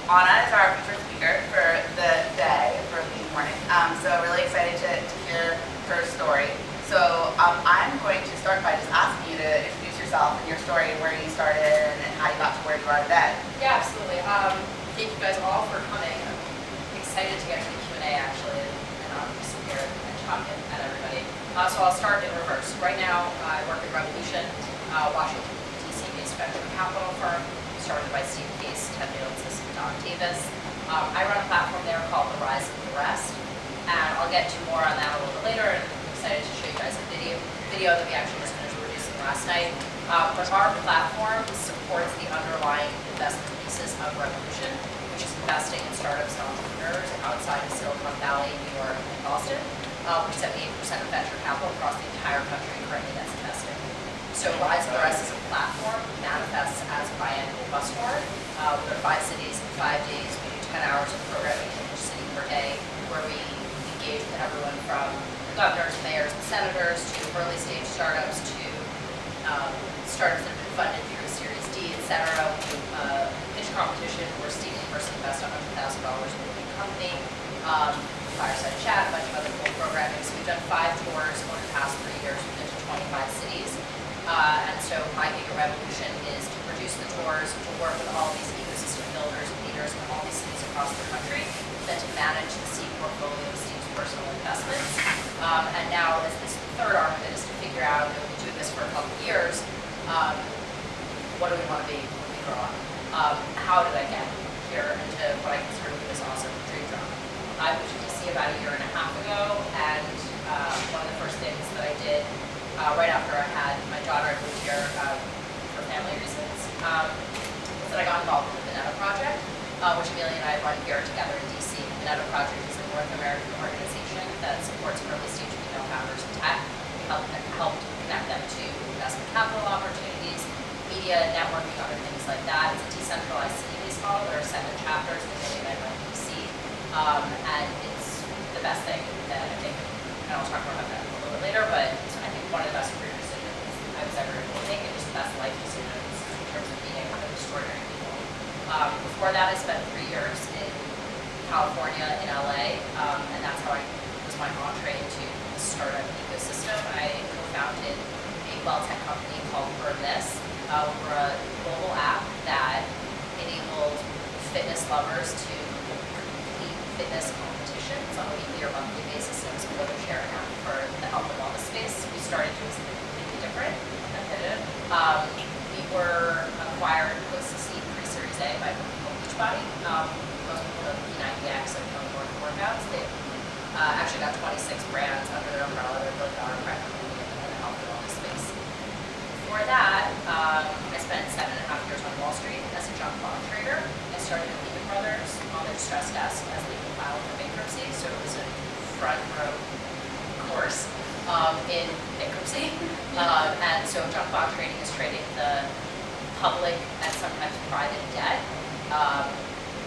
Anna is our featured speaker for the day, for the morning. So really excited to hear her story. So I'm going to start by just asking you to introduce yourself and your story, where you started and how you got to where you are today. Yeah, absolutely. Thank you guys all for coming. I'm excited to get to the Q&A actually, and just here and talking at everybody. So I'll start in reverse. Right now, I work at Revolution, Washington, D.C.-based venture capital firm, started by Steve Case, Ted Leonsis, and Don Davis. I run a platform there called The Rise of the Rest, and I'll get to more on that a little bit later. And I'm excited to show you guys a video that we actually just finished producing last night. But our platform supports the underlying investment thesis of Revolution, which is investing in startups and entrepreneurs outside of Silicon Valley, New York, and Boston. We're 78% of venture capital across the entire country currently that's investing. So Rise of the Rest as a platform manifests as a biannual bus tour. There are 5 cities in 5 days. We do 10 hours of programming in each city per day, where we engage with everyone from governors, mayors, and senators to early stage startups to startups that have been funded through Series D, etc. We do pitch competition where Steve first invests $100,000 in a new company. Fireside chat, a bunch of other cool programming. So we've done 5 tours over the past 3 years. We've been to 25 cities. And so my gig at Revolution is to produce the tours, to work with all these ecosystem builders and leaders in all these cities across the country, then to manage the seed portfolio of Steve's personal investments. And now, as this third arm of it is to figure out, we've been doing this for a couple of years, what do we want to be when we grow up? How did I get here into what I consider to be this awesome dream job? I moved to DC about 1.5 years ago, and one of the first things that I did right after I had my daughter, I moved here for family reasons, was that I got involved with the Vinetta project, which Amelia and I run here together in DC. The Vinetta project is a North American organization that supports early stage female founders in tech. We help connect them to investment capital opportunities, media, networking, other things like that. It's a decentralized city-based model. There are 7 chapters, and Amelia and I run DC. And it's the best thing that I think, and I'll talk more about that a little bit later, but I think one of the best career decisions I was ever able to make, and just the best life decisions in terms of meeting other extraordinary people. Before that, I spent 3 years in California, in LA, and that's how I was my entree into the startup ecosystem. I co-founded a well-tech company called Earn This. We're a global app that enabled fitness lovers to complete fitness competitions on a weekly or monthly basis. It was a photo sharing app for the health and wellness space. We started doing something completely different than Vinetta. We were acquired post-seed pre-Series A by a company called Beachbody. Most people know P90X and North Workouts. They actually got 26 brands under their umbrella. They're really our private company in the health and wellness space. Before that, I spent 7.5 years on Wall Street as a junk bond trader. I started at Lehman Brothers on their stress desk as legal filed for bankruptcy, so it was a front row course in bankruptcy. And so junk bond trading is trading the public and sometimes private debt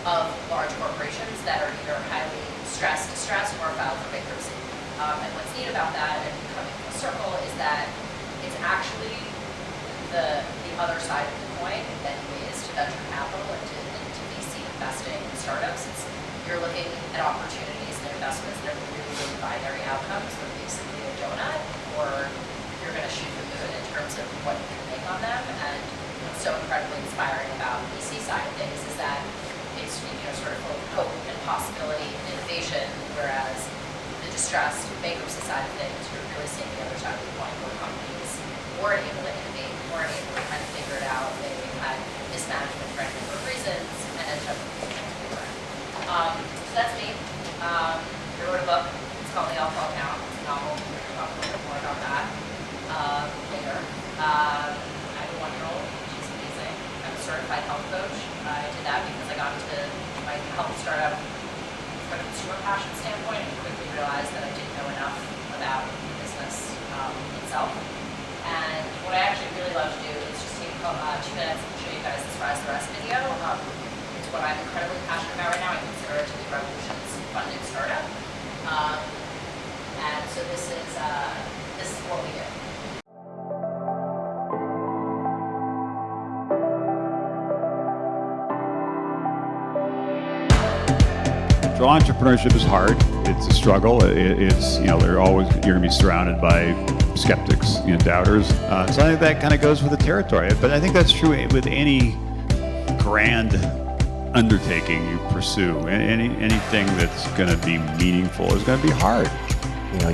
of large corporations that are either highly stressed, distressed, or filed for bankruptcy. And what's neat about that, and coming full circle, is that it's actually the other side of the coin in many ways to venture capital and to VC investing in startups. You're looking at opportunities and investments that are really, really binary outcomes. They're basically a donut, or you're going to shoot the moon in terms of what you can make on them. And what's so incredibly inspiring about the VC side of things is that it's sort of full of hope and possibility and innovation, whereas the distressed bankruptcy side of things, you're really seeing the other side of the coin where companies weren't able to innovate, weren't able to kind of figure it out. They had mismanagement for a number of reasons and ended up so that's me. I wrote a book. It's called The Alpha Account. It's a novel. We'll talk a little bit more about that later. I have a 1-year-old. She's amazing. I'm a certified health coach. I did that because I got into my health startup from a consumer passion standpoint and quickly realized that I didn't know enough about the business itself. And what I actually really love to do is just take 2 minutes and show you guys this Rise of the Rest video. It's what I'm incredibly passionate about right now. I consider it to be Revolution's funded startup. And so this is what we do. So entrepreneurship is hard. It's a struggle. It's, you're going to be surrounded by skeptics, doubters. So I think that kind of goes with the territory. But I think that's true with any grand undertaking you pursue. Anything that's going to be meaningful is going to be hard.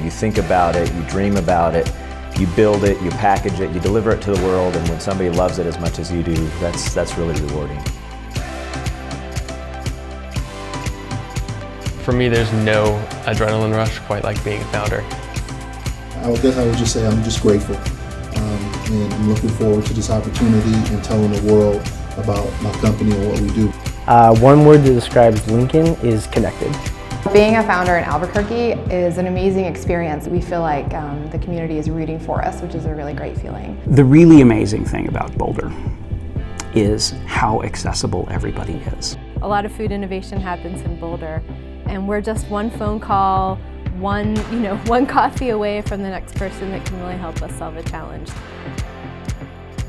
You think about it, you dream about it, you build it, you package it, you deliver it to the world, and when somebody loves it as much as you do, that's really rewarding. For me, there's no adrenaline rush quite like being a founder. I would just say I'm just grateful, and I'm looking forward to this opportunity and telling the world about my company and what we do. One word that describes Lincoln is connected. Being a founder in Albuquerque is an amazing experience. We feel like the community is rooting for us, which is a really great feeling. The really amazing thing about Boulder is how accessible everybody is. A lot of food innovation happens in Boulder, and we're just one phone call, one coffee away from the next person that can really help us solve a challenge.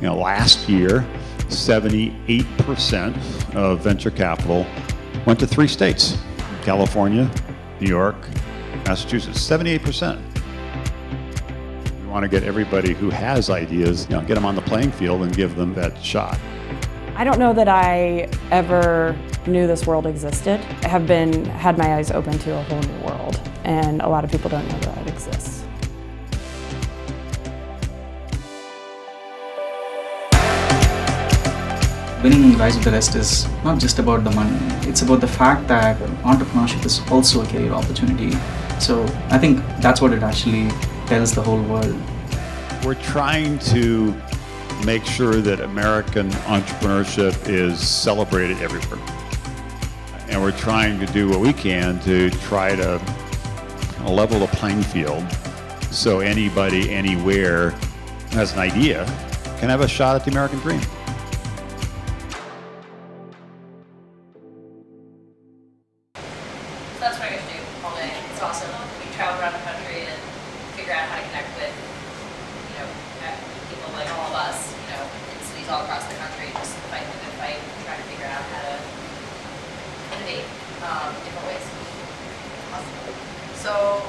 Last year, 78% of venture capital went to 3 states: California, New York, Massachusetts. 78%. We want to get everybody who has ideas, get them on the playing field and give them that shot. I don't know that I ever knew this world existed. I have had my eyes open to a whole new world, and a lot of people don't know that it exists. Winning Rise of the Rest is not just about the money, it's about the fact that entrepreneurship is also a career opportunity. So I think that's what it actually tells the whole world. We're trying to make sure that American entrepreneurship is celebrated everywhere. And we're trying to do what we can to try to level the playing field so anybody, anywhere who has an idea can have a shot at the American dream. So that's what I get to do all day. It's awesome. We travel around the country and figure out how to connect with, people like all of us, in cities all across the country, just fighting the good fight, trying to figure out how to innovate different ways. Awesome. So,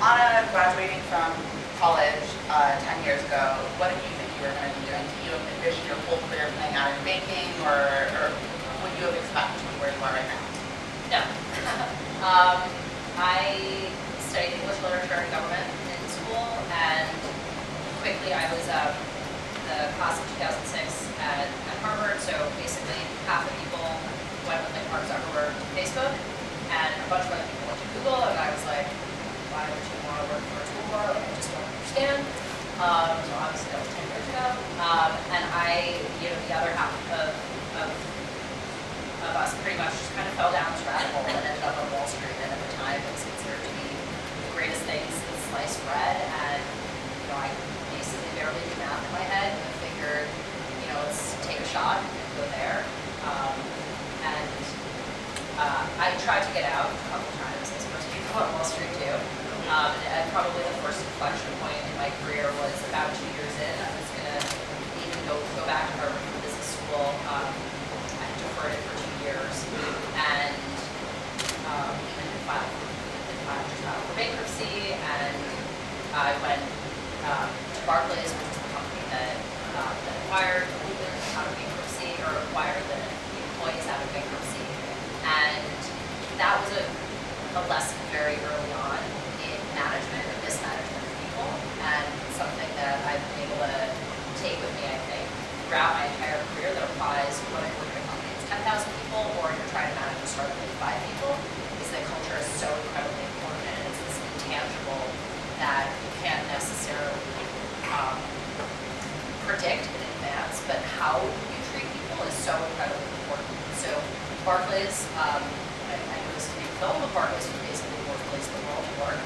Anna, graduating from college 10 years ago, what did you think you were going to be doing? Did you envision your whole career playing out in banking, or would you have expected to be where you are right now? No. I studied English literature and government in school, and quickly I was the class of 2006 at Harvard, so basically half the people went with Mark Zuckerberg to Facebook, and a bunch of other people went to Google, and I was like, why would you want to work for a toolbar? Like, I just don't understand. So obviously that was 10 years ago. And the other half of us pretty much just kind of fell down this rabbit hole and ended up on Wall Street, and at the time it was considered to be the greatest things since sliced bread, and I basically barely did math in my head and figured, let's take a shot and go there. I tried to get out a couple times, as most people on Wall Street do, and probably the first inflection point in my career was about 2 years in. I was going to even go back to Harvard for business school. I deferred it for 2 years, and even filed for bankruptcy, and I went to Barclays, which was the company that acquired out of bankruptcy, or acquired the employees out of bankruptcy. And that was a lesson very early on in management and mismanagement of people, and something that I've been able to take with me, I think, throughout my entire career that applies whether you're working at a company that's 10,000 people or you're trying to manage a startup with 5 people, is that culture is so incredibly important, and it's this intangible that you can't necessarily predict in advance, but how you treat people is so incredibly important. So Barclays, I know this is a big film, but Barclays was basically the worst place in the world to work.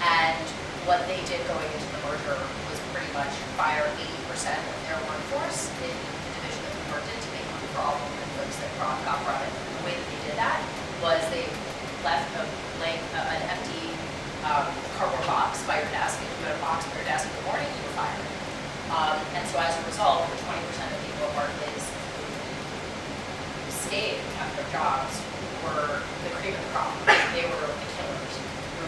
And what they did going into the merger was pretty much fire 80% of their workforce in the division that we worked in to make room for all of the folks that got brought in. The way that they did that was they left an empty cardboard box by your desk. If you had a box by your desk in the morning, you were fired. And so as a result, the 20% of people at Barclays stayed and kept their jobs were the cream of the crop. They were the killers who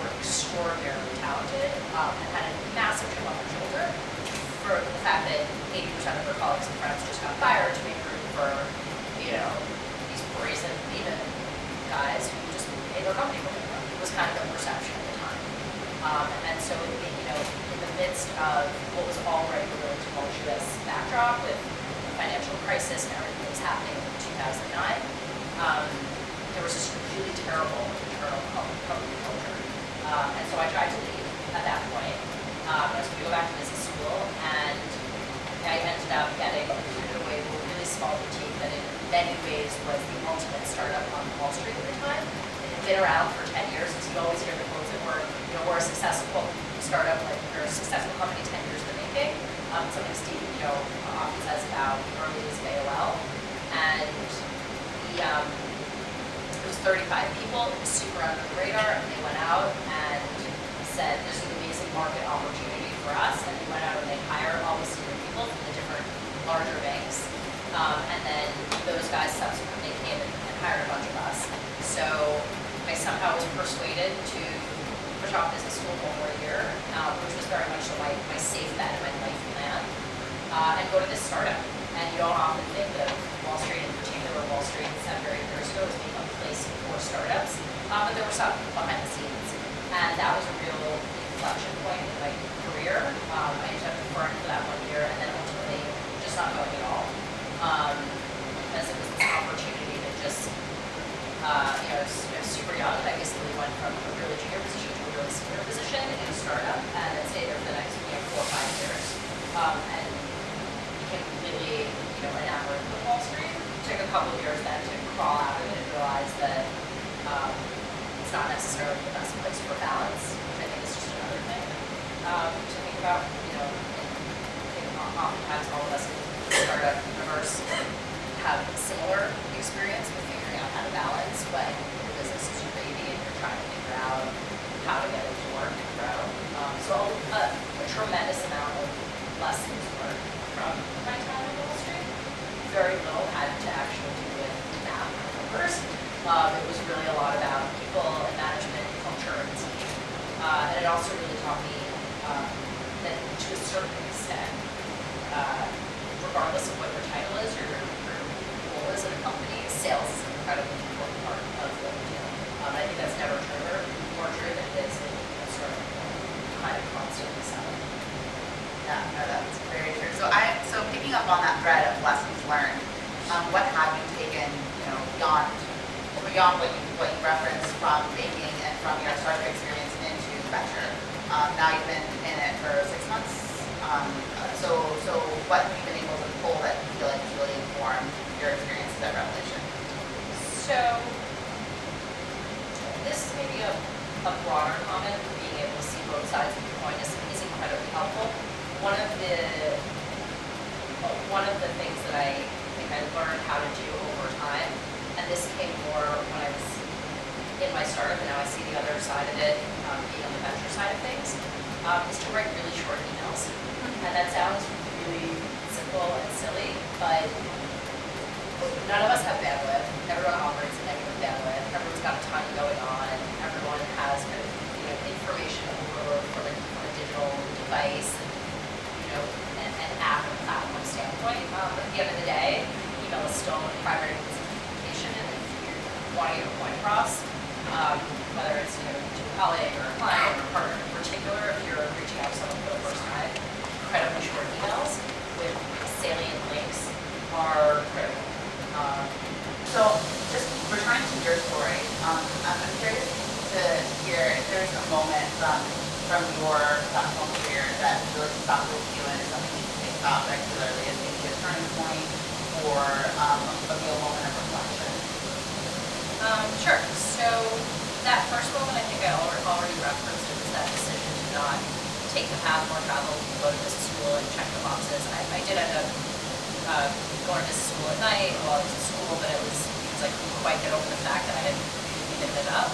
were extraordinarily talented and had a massive chip on their shoulder for the fact that 80% of their colleagues and friends just got fired to make room for, you know, these brazen demon guys who just made their company work. It was kind of the perception at the time. And so, you know, in the midst of what was already a really tumultuous backdrop with the financial crisis and everything that was happening in 2009, there was this really terrible internal company culture. And so I tried to leave at that point. I was going to go back to business school, and I ended up getting recruited away to a really small boutique that in many ways was the ultimate startup on Wall Street at the time. It had been around for 10 years, because you always hear the quotes that were, you know, we're a successful startup, like we're a successful company 10 years in the making. Something Steve, you know, often says about the early days of AOL. And it was 35 people, it was super under the radar, and they went out and said, there's an amazing market opportunity for us, and they went out and they hired all the senior people from the different larger banks, and then those guys subsequently came and hired a bunch of us. So I somehow was persuaded to push off business school one more year, which was very much my safe bet in my life plan, and go to this startup. And you don't often think of Wall Street, in particular Wall Street 7 or 8 years ago, as being a place for startups, but there were some behind the scenes. And that was a real inflection point in my career. I ended up deferring for that 1 year, and then ultimately just not going at all. Because it was this opportunity that just, you know, I was super young. I basically went from a really junior position to a really senior position in a startup, and then stayed there for the next 4 or 5 years. And became completely, you know, enamored with Wall Street. It took a couple of years then to crawl out of it and realize that it's not necessarily the best place for balance, which I think is just another thing to think about. You know, I think oftentimes all of us in the startup universe have a similar experience with figuring out how to balance, but your business is your baby and you're trying to figure out how to get it to work and grow. So a tremendous amount of lessons learned from my time on Wall Street. Very little had to actually do with math or numbers. It was really a lot about people and management, culture, and team. And it also really taught me that to a certain extent, regardless of what your title is or your role is in a company, sales is an incredibly important part of what we do. And I think that's never more true than it is in a sort of kind of constantly selling. Yeah, no, that's very true. So picking up on that thread of lessons learned, what have you taken, you know, beyond what you referenced from banking and from your startup experience into venture? Now you've been in it for 6 months. So what have you been able to pull that you feel like has really informed your experiences at Revolution? So this is maybe a broader comment. Being able to see both sides of the coin is incredibly helpful. One of the things that I think I learned how to do over time, and this came more when I was in my startup, and now I see the other side of it, being on the venture side of things, is to write really short emails. And that sounds really simple and silly, but none of us have bandwidth. Everyone operates at negative bandwidth. Everyone's got a ton going on. Everyone has kind of, you know, information overload from a digital device, and an app and platform standpoint. But at the end of the day, email is still a primary means of communication, and if you want to get a point across, whether it's, you know, to a colleague or a client or a partner in particular, if you're reaching out to someone for the first time, incredibly short emails with salient links are critical. So just returning to your story, I'm curious to hear if there's a moment from your professional career that really stuck with you and is something you think about regularly as maybe a turning point or a real moment of reflection. Sure. So that first moment, I think I already referenced, it was that decision to not take the path more traveled, go to business school and check the boxes. I did end up going to business school at night while I was in school, but it was because I couldn't quite get over the fact that I hadn't given it up.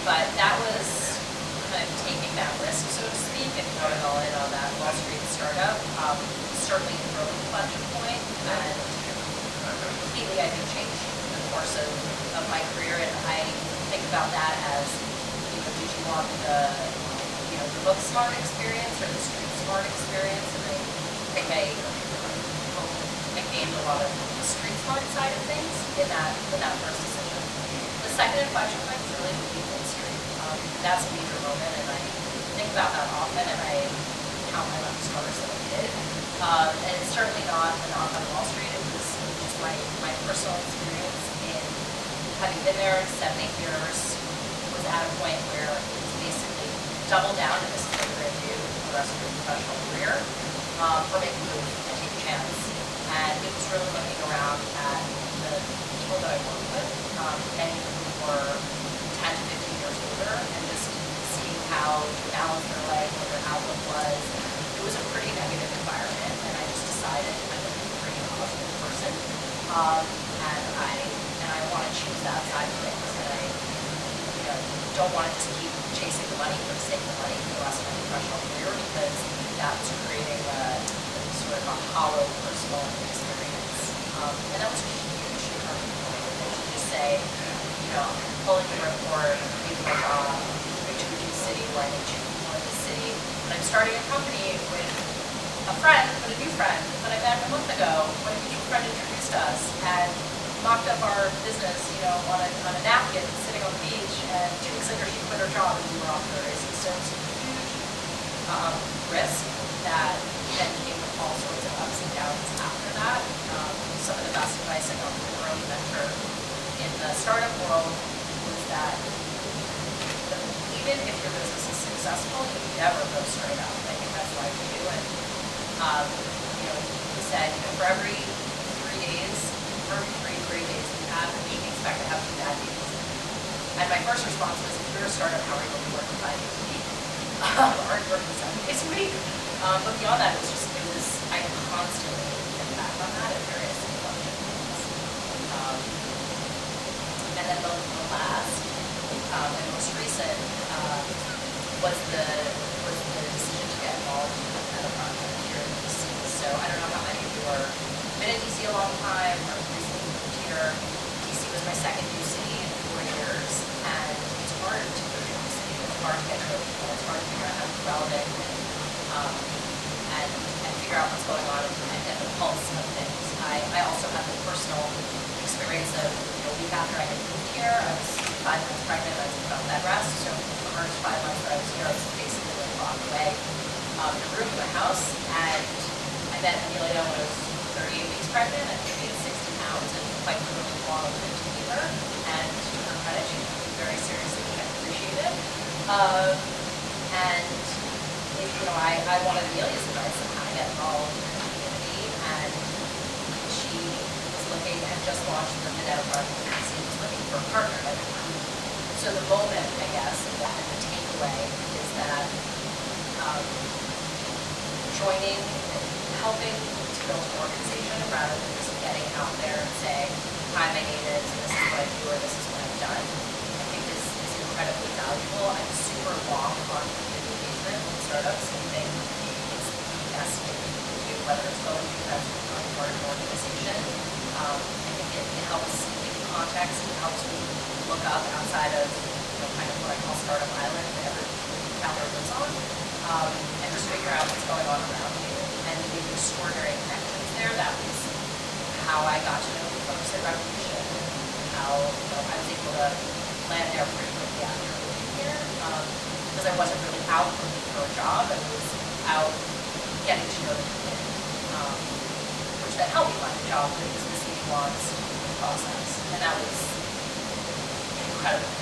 But that was kind of taking that risk, so to speak, and going all in on that Wall Street startup. Certainly an early inflection point, and completely, I think, changed the course of about that as, did you want the book smart experience or the street smart experience? And I think I gained a lot of the street smart side of things in that first decision. The second inflection point was really the people industry. That's a major moment, and I think about that often, and I count my lucky stars that I did. And it's certainly not a knock on Wall Street. It was just my personal experience in having been there 7-8 years, was at a point where it was basically double down, and this is what you're going to do for the rest of your professional career, or make a move and take a chance. And it was really looking around at the people that I worked with, many of whom were 10 to 15 years older, and just seeing how the balance of their life, what their outlook was. It was a pretty negative environment, and I just decided I'm going to be a pretty positive person, and I want to choose that side of things, and I don't want to just keep chasing the money for the sake of the money for the rest of my professional career, because that was creating sort of a hollow personal experience, and that was a huge turning point. And to just say, pulling the report, leaving my job, moving to a new city where I knew 2 people in the city, and I'm starting a company with a friend, but a new friend that I met a month ago when a mutual friend introduced us and mocked up our business, on a napkin sitting on the beach, and 2 weeks later she quit her job and we were off to the races. So it's a huge risk that then came with all sorts of ups and downs after that. Some of the best advice I got from an early mentor in the startup world was that even if your business is successful, you never go straight up. I think that's why we do it. He said, for every 3 days, for every 3 great days you have, you can expect to have 2 bad days. And my first response was, if you're a startup, how are you going to be working 5 days a week? Or working 7 days a week? But beyond that, I constantly think back on that at various inflections. And then the last and most recent was the decision to get involved in the Vinetta project here in DC. So I don't know how many of you have been in DC a long time or recently moved here. DC was my second new city in 4 years, and it's hard to move to a new city. It's hard to get to know people. It's hard to figure out how to be relevant and figure out what's going on and get the pulse of things. I also had the personal experience of, a week after I had moved here, I was 5 months pregnant, I was about bed rest, so for the first 5 months that I was here, I was basically locked away in a room in my house, and I met Amelia when I was 38 weeks pregnant, and she gained 60 pounds, and quite literally wanted to meet her, and to her credit, she took me very seriously, which I appreciated. And I wanted Amelia's advice on how to get involved in the community, and she was looking and just launched the Vinetta project, and she was looking for a partner. So the moment, I guess, and the takeaway is that joining, helping to build an organization rather than just getting out there and saying, hi, my name is, and this is what I do, or this is what I've done, I think is incredibly valuable. I'm super long on community engagement with startups. I think it's the best thing you can do, whether it's going to events or becoming part of an organization. I think it helps give you context, it helps you look up outside of kind of what I call startup island that every founder lives on, and just figure out what's going on around you. And the extraordinary connections there, that was how I got to know the folks at Revolution, and how I was able to land there pretty quickly after moving here, because I wasn't really out looking for a job, I was out getting to know the community, which then helped me find a job because the city wants the process, and that was incredible.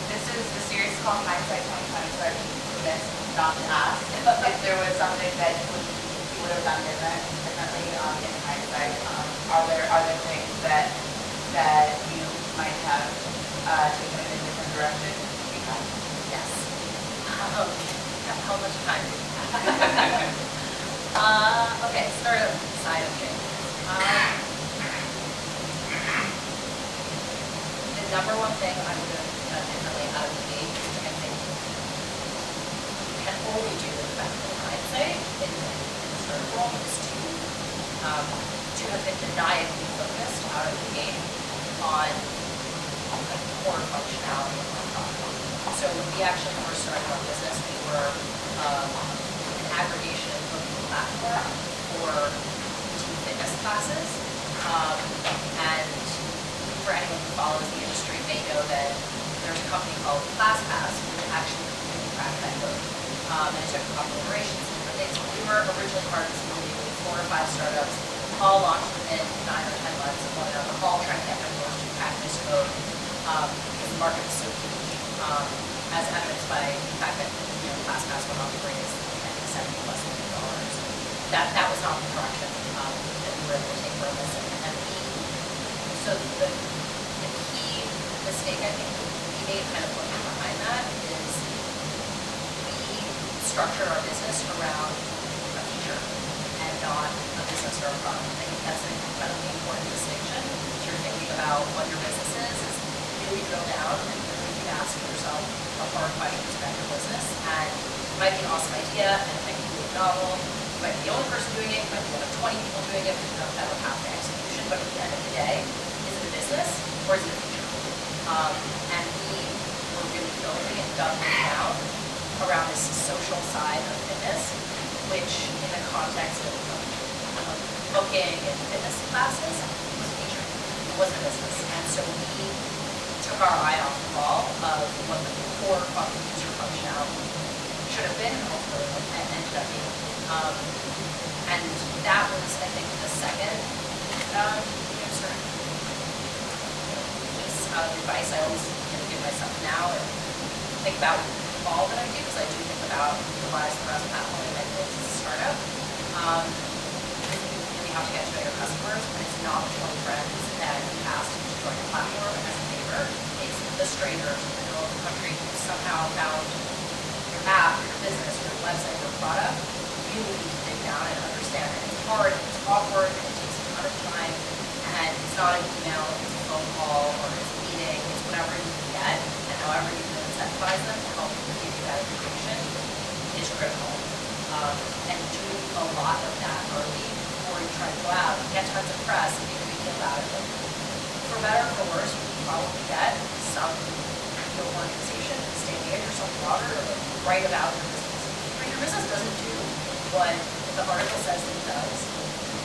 This is the series called Hindsight 2020, so I'd be remiss not to ask if there was something that you would have done differently in hindsight. Are there things that you might have taken in a different direction? Yes. How much time do you have? Okay, startup side of things. The number one thing I would have done differently out of the gate, which I think you can only do with the benefit of hindsight in the startup world, is to have been maniacally focused out of the gate on core functionality of our platform. So when we actually first started our business, we were an aggregation and booking platform for team fitness classes. And for anyone who follows the industry may know that there's a company called ClassPass, which actually completely cracked that code. And it took a couple of iterations and different things. But we were originally part of this community with 4 or 5 startups, all launched within 9 or 10 months of one another, all trying to get their doors to crack this code because the market was so huge, as evidenced by the fact that ClassPass went on to raise $70+ million. That was not the direction that we were able to take for this. So the key mistake I think we made kind of looking behind that is we structured our business around a feature and not a business or a product. I think that's an incredibly important distinction. If you're thinking about what your business is really drill down and really ask yourself a hard questions about your business. And it might be an awesome idea and it might be really novel. You might be the only person doing it, you might be one of 20 people doing it, but you don't have a path to execution. But at the end of the day, is it a business or is it a feature? And we were really building and doubling down around this social side of fitness, which in the context of booking and fitness classes was a feature. It wasn't a business. And so we took our eye off the ball of what the core user functionality should have been and ultimately what it ended up being. And that was, I think, the second sort of piece of advice I always give myself now and think about all that I do, because I do think about the rise of the platform and it's a startup. You really have to get to know your customers, but it's not the 20 friends that you asked to join your platform as a favor. It's the strangers in the middle of the country who somehow found your app, your business, your website, your product. You need to dig down and understand it. It's hard, it's awkward, and it takes a ton of time, and it's not an email, it's a phone call, or it's a meeting, it's whatever you can get, and however you can incentivize them to help give you that information is critical. And do a lot of that early before you try to go out and get tons of press and make a big deal about it. But for better or for worse, you can probably get some organization to stay engaged or some blogger or write about your business. If your business doesn't do what the article says it does,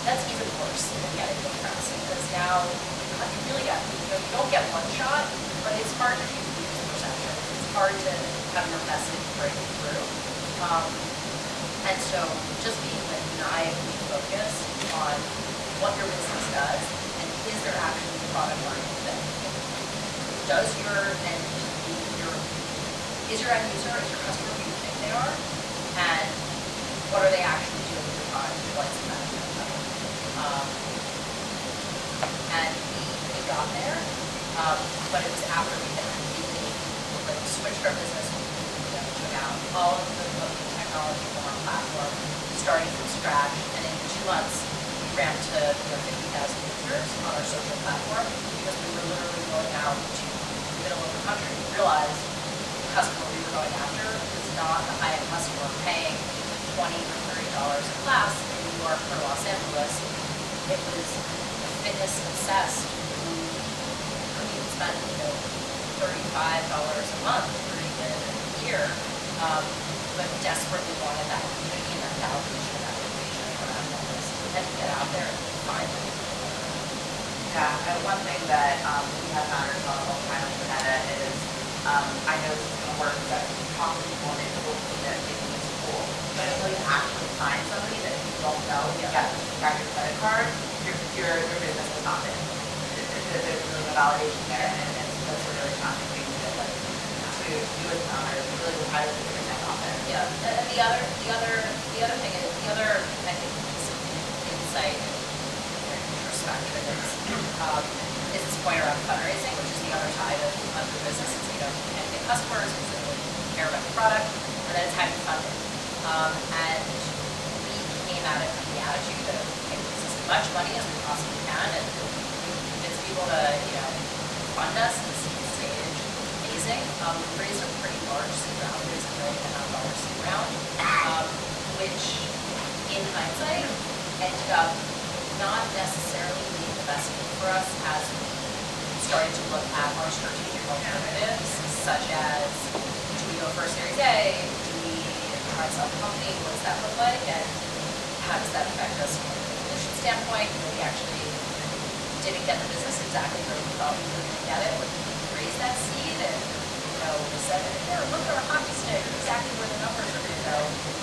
that's even worse than getting the press, because now you really get, you don't get one shot, but it's hard to keep user perception. It's hard to have your message break through. And so just being maniacally focused on what your business does and is there actually a product market fit? Is your end user, is your customer who you think they are? And what are they actually doing with your product? What's the benefit of them? And we got there, but it was after we had completely switched our business. We took out all of the booking technology from our platform, starting from scratch, and in 2 months we ramped to 50,000 users on our social platform because we were literally going out to the middle of the country. We realized the customer we were going after was not a high-end customer paying $20 or $30 a class in New York or Los Angeles. It was fitness obsessed who couldn't even spend $35 a month or even a year, but desperately wanted that community and that validation and that information around wellness, and to get out there and find them. Yeah, one thing that we have founders on all the time with Vinetta is I know this is going to work, that you talk to people and they will see that they think it's cool. But until you actually find somebody that you don't know, you got your credit card, your business is not there. There's a validation there, and that's a really challenging thing to do as founders. You really will try to figure that out there. Yeah, and the other thing is, I think, insight and introspection is this point around fundraising, which is the other side of your business. It's, you can't get customers, it's you care about the product, and then it's how you fund it. And we came at it with the attitude of making as much money as we possibly can, and convince people to, fund us and stage amazing. We raised a pretty large seed round, we raised $1.5 million seed round, which in hindsight ended up not necessarily being the best thing for us as we starting to look at our strategic alternatives, such as, do we go for a Series A? Do we try to sell the company? What does that look like? And how does that affect us from a Revolution standpoint? We actually didn't get the business exactly where we thought we were going to get it. When we raised that seed and we said, here, look at our hockey stick, exactly where the numbers are going to go.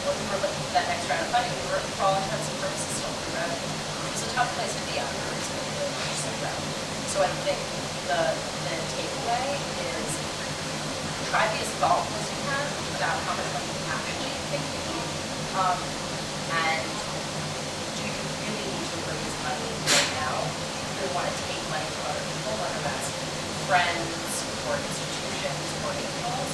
When we were looking for that next round of funding, we were, for all intents and purposes, still pre-revenue. It was a tough place to be on the raising of the purchasing round. So I think the takeaway is try to be as thoughtful as you can about how much money you actually think you need. And do you really need to raise money right now? Do you want to take money from other people, whether that's friends or institutions or angels?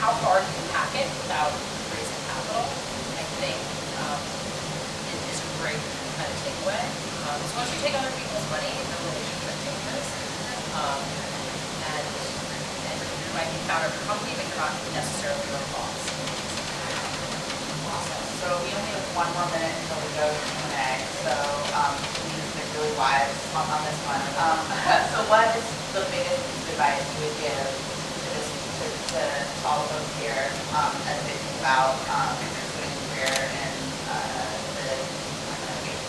How far do you pack it without raising capital? I think it is a great kind of takeaway. So once you take other people's money, the relationship changes. And you might be founder of a company, but you're not necessarily your own boss. Awesome. So we only have 1 more minute until we go to Q&A. So we need to get really wise on this one. So what is the biggest piece of advice you would give to all of us here as they think about pursuing a career in the education?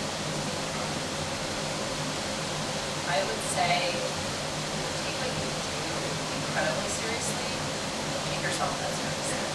I would say take what you do incredibly seriously. Take yourself that seriously.